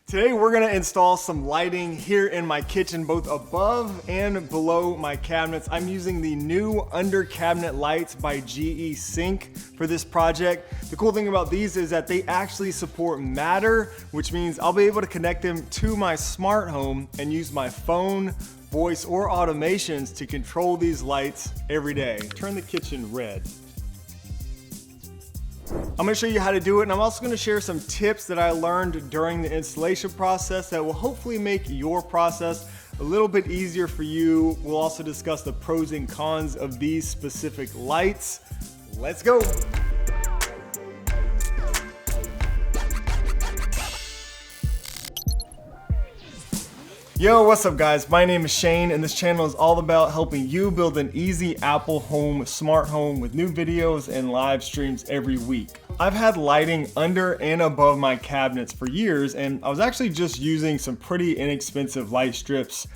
Today we're gonna install some lighting here in my kitchen, both above and below my cabinets. I'm using the new under cabinet lights by GE Cync for this project. The cool thing about these is that they actually support Matter, which means I'll be able to connect them to my smart home and use my phone, voice, or automations to control these lights every day. Turn the kitchen red. I'm going to show you how to do it, and I'm also going to share some tips that I learned during the installation process that will hopefully make your process a little bit easier for you. We'll also discuss the pros and cons of these specific lights. Let's go. Yo, what's up guys? My name is Shane and this channel is all about helping you build an easy Apple home, smart home with new videos and live streams every week. I've had lighting under and above my cabinets for years, and I was actually just using some pretty inexpensive light strips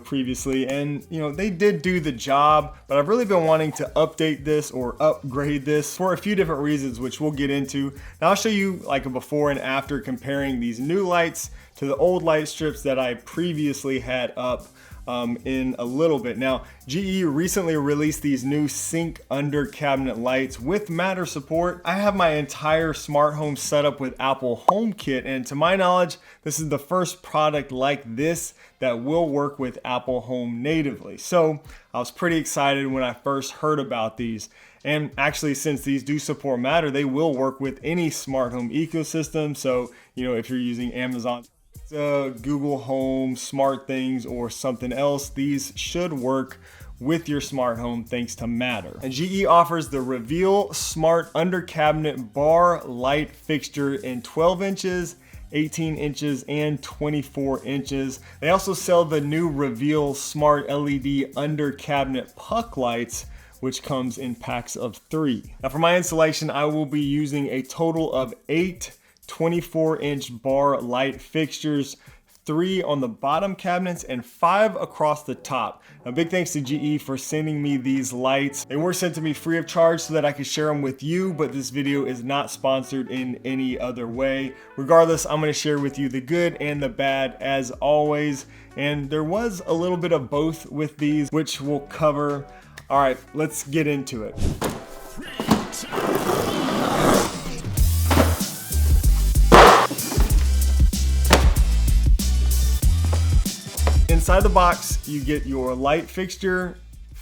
previously, and they did do the job, but I've really been wanting to update this or upgrade this for a few different reasons, which we'll get into. Now I'll show you like a before and after comparing these new lights to the old light strips that I previously had up in a little bit. Now, GE recently released these new Cync under cabinet lights with Matter support. I have my entire smart home set up with Apple HomeKit, and to my knowledge, this is the first product like this that will work with Apple Home natively. So I was pretty excited when I first heard about these. And actually, since these do support Matter, they will work with any smart home ecosystem. So, if you're using Amazon, Google Home, Smart Things, or something else, these should work with your smart home thanks to Matter. And GE offers the Reveal Smart Under Cabinet Bar Light Fixture in 12 inches, 18 inches, and 24 inches. They also sell the new Reveal Smart LED Under Cabinet Puck Lights, which comes in packs of 3. Now for my installation, I will be using a total of 8 24-inch bar light fixtures, 3 on the bottom cabinets and 5 across the top. Now, big thanks to GE for sending me these lights. They were sent to me free of charge so that I could share them with you, but this video is not sponsored in any other way. Regardless, I'm going to share with you the good and the bad as always, and there was a little bit of both with these, which we'll cover. All right, let's get into it. Inside the box, you get your light fixture,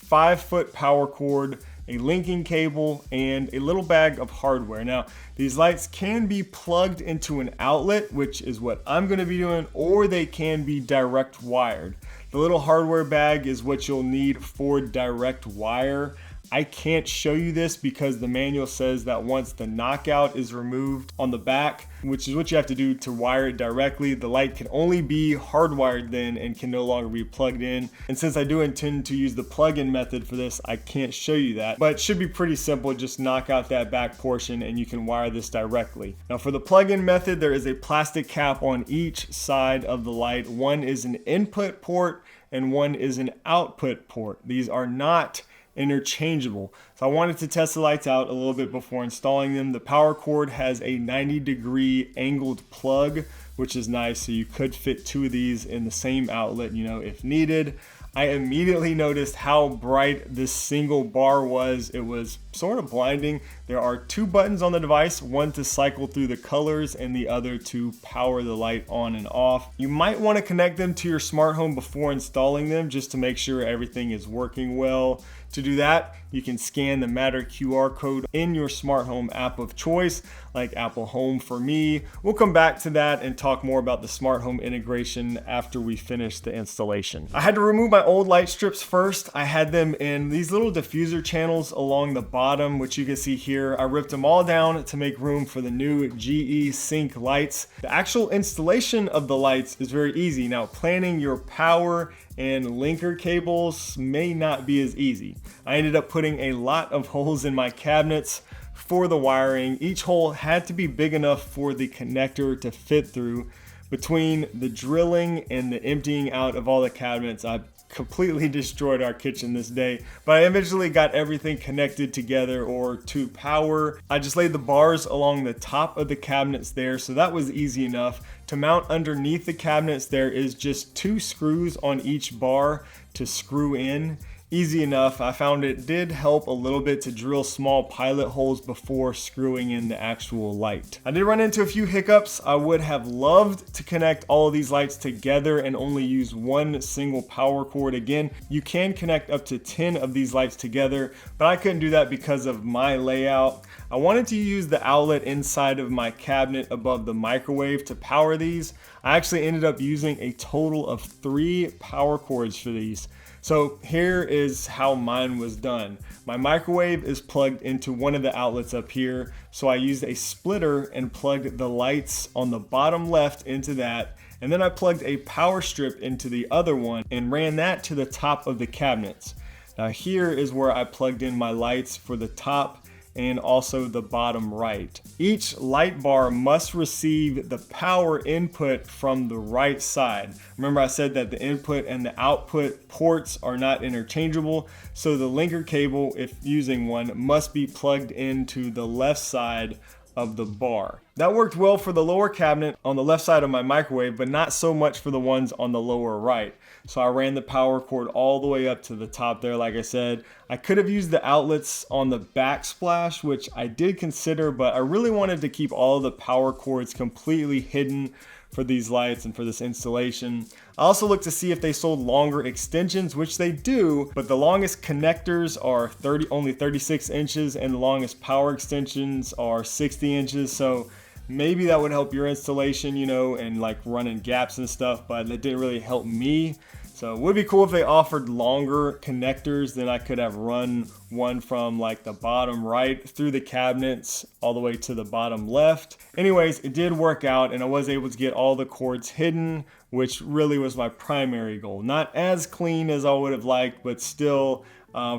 5-foot power cord, a linking cable, and a little bag of hardware. Now, these lights can be plugged into an outlet, which is what I'm going to be doing, or they can be direct wired. The little hardware bag is what you'll need for direct wire. I can't show you this because the manual says that once the knockout is removed on the back, which is what you have to do to wire it directly, the light can only be hardwired then and can no longer be plugged in. And since I do intend to use the plug-in method for this, I can't show you that, but it should be pretty simple. Just knock out that back portion and you can wire this directly. Now for the plug-in method, there is a plastic cap on each side of the light. One is an input port and one is an output port. These are not interchangeable. So I wanted to test the lights out a little bit before installing them. The power cord has a 90-degree angled plug, which is nice. So you could fit 2 of these in the same outlet, if needed. I immediately noticed how bright this single bar was. It was sort of blinding. There are 2 buttons on the device, one to cycle through the colors and the other to power the light on and off. You might want to connect them to your smart home before installing them just to make sure everything is working well. To do that, you can scan the Matter QR code in your smart home app of choice, like Apple Home for me. We'll come back to that and talk more about the smart home integration after we finish the installation. I had to remove my old light strips first. I had them in these little diffuser channels along the bottom, which you can see here. I ripped them all down to make room for the new GE Cync lights. The actual installation of the lights is very easy. Now, planning your power and linker cables may not be as easy. I ended up putting a lot of holes in my cabinets for the wiring. Each hole had to be big enough for the connector to fit through. Between the drilling and the emptying out of all the cabinets, I completely destroyed our kitchen this day, but I eventually got everything connected together or to power. I just laid the bars along the top of the cabinets there, so that was easy enough. To mount underneath the cabinets, there is just 2 screws on each bar to screw in. Easy enough. I found it did help a little bit to drill small pilot holes before screwing in the actual light. I did run into a few hiccups. I would have loved to connect all of these lights together and only use one single power cord. Again, you can connect up to 10 of these lights together, but I couldn't do that because of my layout. I wanted to use the outlet inside of my cabinet above the microwave to power these. I actually ended up using a total of 3 power cords for these. So here is how mine was done. My microwave is plugged into one of the outlets up here. So I used a splitter and plugged the lights on the bottom left into that. And then I plugged a power strip into the other one and ran that to the top of the cabinets. Now here is where I plugged in my lights for the top and also the bottom right. Each light bar must receive the power input from the right side. Remember I said that the input and the output ports are not interchangeable, so the linker cable, if using one, must be plugged into the left side of the bar. That worked well for the lower cabinet on the left side of my microwave, but not so much for the ones on the lower right. So I ran the power cord all the way up to the top there, like I said. I could have used the outlets on the backsplash, which I did consider, but I really wanted to keep all of the power cords completely hidden for these lights and for this installation. I also looked to see if they sold longer extensions, which they do, but the longest connectors are only 36 inches and the longest power extensions are 60 inches. So maybe that would help your installation, you know, and like running gaps and stuff, but it didn't really help me. So it would be cool if they offered longer connectors. Then I could have run one from like the bottom right through the cabinets all the way to the bottom left. Anyways, it did work out and I was able to get all the cords hidden, which really was my primary goal. Not as clean as I would have liked, but still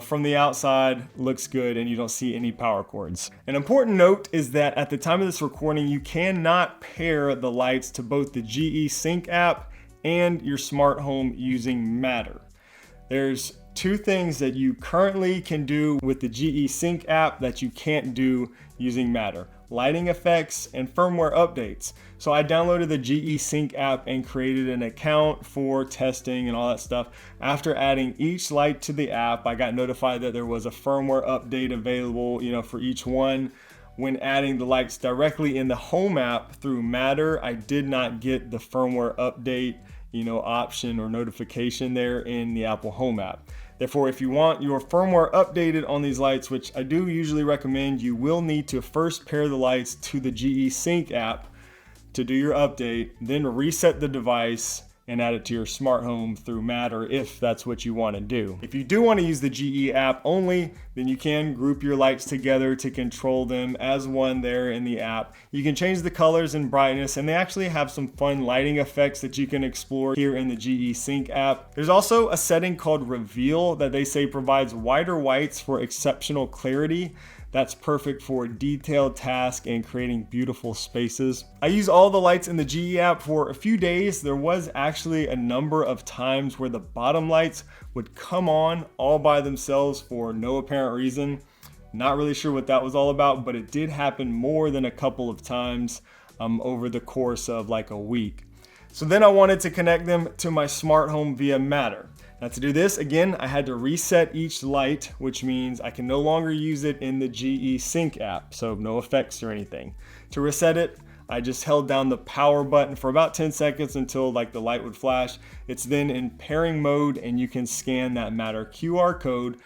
from the outside looks good and you don't see any power cords. An important note is that at the time of this recording, you cannot pair the lights to both the GE Cync app and your smart home using Matter. There's 2 things that you currently can do with the GE Cync app that you can't do using Matter: lighting effects and firmware updates. So I downloaded the GE Cync app and created an account for testing and all that stuff. After adding each light to the app, I got notified that there was a firmware update available, you know, for each one. When adding the lights directly in the home app through Matter, I did not get the firmware update, you know, option or notification there in the Apple Home app. Therefore, if you want your firmware updated on these lights, which I do usually recommend, you will need to first pair the lights to the GE Cync app to do your update, then reset the device and add it to your smart home through Matter if that's what you want to do. If you do want to use the GE app only, then you can group your lights together to control them as one there in the app. You can change the colors and brightness, and they actually have some fun lighting effects that you can explore here in the GE Cync app. There's also a setting called Reveal that they say provides wider whites for exceptional clarity. That's perfect for detailed tasks and creating beautiful spaces. I use all the lights in the GE app for a few days. There was actually a number of times where the bottom lights would come on all by themselves for no apparent reason. Not really sure what that was all about, but it did happen more than a couple of times over the course of like a week. So then I wanted to connect them to my smart home via Matter. Now to do this, again, I had to reset each light, which means I can no longer use it in the GE Cync app, so no effects or anything. To reset it, I just held down the power button for about 10 seconds until like the light would flash. It's then in pairing mode and you can scan that Matter QR code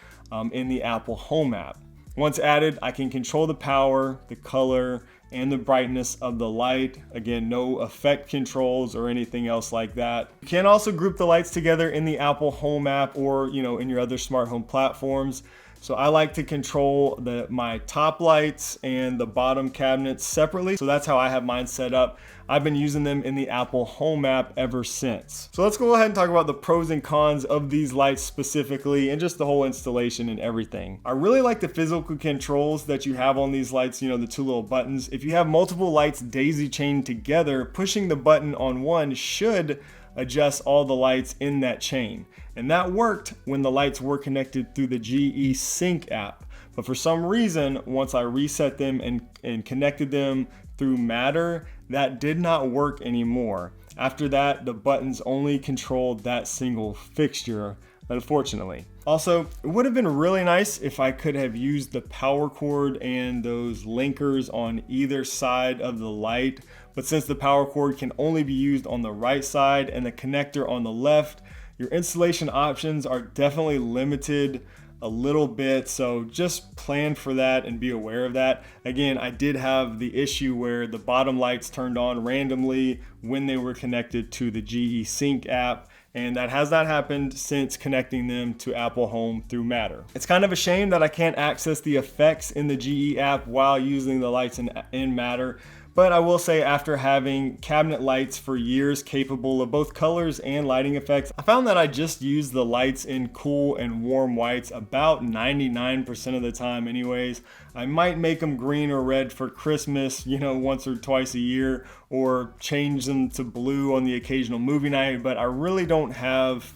in the Apple Home app. Once added, I can control the power, the color, and the brightness of the light. Again, no effect controls or anything else like that. You can also group the lights together in the Apple Home app or, you know, in your other smart home platforms. So I like to control my top lights and the bottom cabinets separately. So that's how I have mine set up. I've been using them in the Apple Home app ever since. So let's go ahead and talk about the pros and cons of these lights specifically and just the whole installation and everything. I really like the physical controls that you have on these lights, you know, the 2 little buttons. If you have multiple lights daisy chained together, pushing the button on one should adjust all the lights in that chain. And that worked when the lights were connected through the GE Cync app. But for some reason, once I reset them and connected them through Matter, that did not work anymore. After that, the buttons only controlled that single fixture, unfortunately. Also, it would have been really nice if I could have used the power cord and those linkers on either side of the light, but since the power cord can only be used on the right side and the connector on the left, your installation options are definitely limited a little bit, so just plan for that and be aware of that. Again, I did have the issue where the bottom lights turned on randomly when they were connected to the GE Cync app, and that has not happened since connecting them to Apple Home through Matter. It's kind of a shame that I can't access the effects in the GE app while using the lights in Matter. But I will say, after having cabinet lights for years capable of both colors and lighting effects, I found that I just use the lights in cool and warm whites about 99% of the time anyways. I might make them green or red for Christmas, once or twice a year, or change them to blue on the occasional movie night, but I really don't have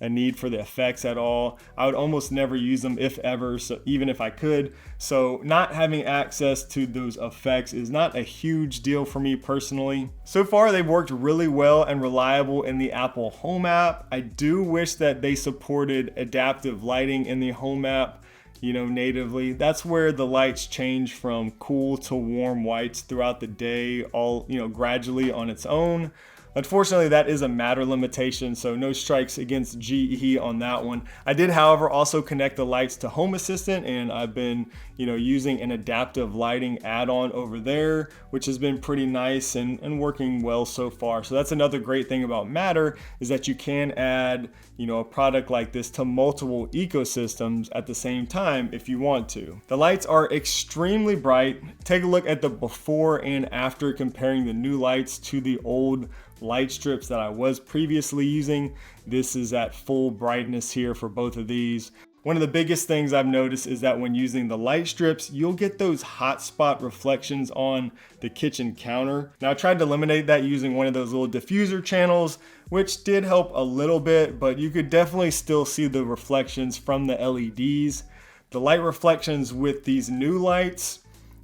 a need for the effects at all. I would almost never use them, if ever, so even if I could. So not having access to those effects is not a huge deal for me personally. So far, they've worked really well and reliable in the Apple Home app. I do wish that they supported adaptive lighting in the Home app, natively. That's where the lights change from cool to warm whites throughout the day, all, gradually on its own. Unfortunately, that is a Matter limitation, so no strikes against GE on that one. I did, however, also connect the lights to Home Assistant, and I've been, using an adaptive lighting add-on over there, which has been pretty nice and working well so far. So that's another great thing about Matter, is that you can add, a product like this to multiple ecosystems at the same time if you want to. The lights are extremely bright. Take a look at the before and after, comparing the new lights to the old light strips that I was previously using. This is at full brightness here for both of these. One of the biggest things I've noticed is that when using the light strips, you'll get those hot spot reflections on the kitchen counter. Now, I tried to eliminate that using one of those little diffuser channels, which did help a little bit, but you could definitely still see the reflections from the LEDs. The light reflections with these new lights,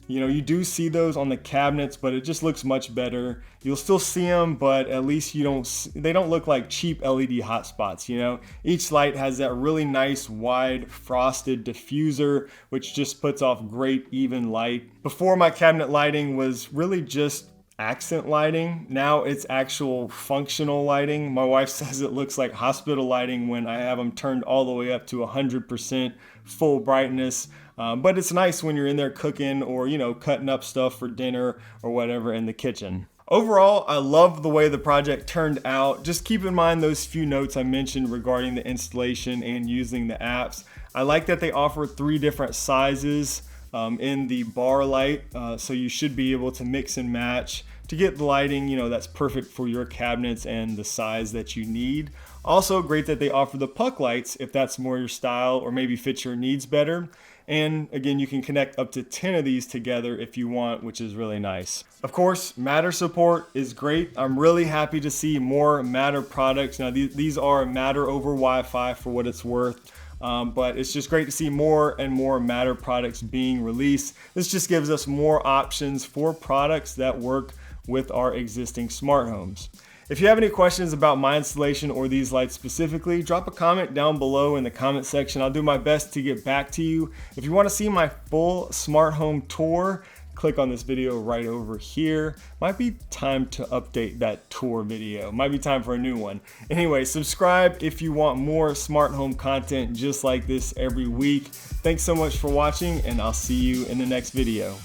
you do see those on the cabinets, but it just looks much better. You'll still see them, but at least they don't look like cheap LED hotspots, Each light has that really nice wide frosted diffuser, which just puts off great even light. Before, my cabinet lighting was really just accent lighting. Now it's actual functional lighting. My wife says it looks like hospital lighting when I have them turned all the way up to 100% full brightness. But it's nice when you're in there cooking or, cutting up stuff for dinner or whatever in the kitchen. Overall, I love the way the project turned out. Just keep in mind those few notes I mentioned regarding the installation and using the apps. I like that they offer 3 different sizes in the bar light, so you should be able to mix and match to get the lighting, that's perfect for your cabinets and the size that you need. Also great that they offer the puck lights if that's more your style or maybe fits your needs better. And again, you can connect up to 10 of these together if you want, which is really nice. Of course, Matter support is great. I'm really happy to see more Matter products. Now, these are Matter over Wi-Fi for what it's worth. But it's just great to see more and more Matter products being released. This just gives us more options for products that work with our existing smart homes. If you have any questions about my installation or these lights specifically, drop a comment down below in the comment section. I'll do my best to get back to you. If you want to see my full smart home tour, click on this video right over here. Might be time to update that tour video. Might be time for a new one. Anyway, subscribe if you want more smart home content just like this every week. Thanks so much for watching, and I'll see you in the next video.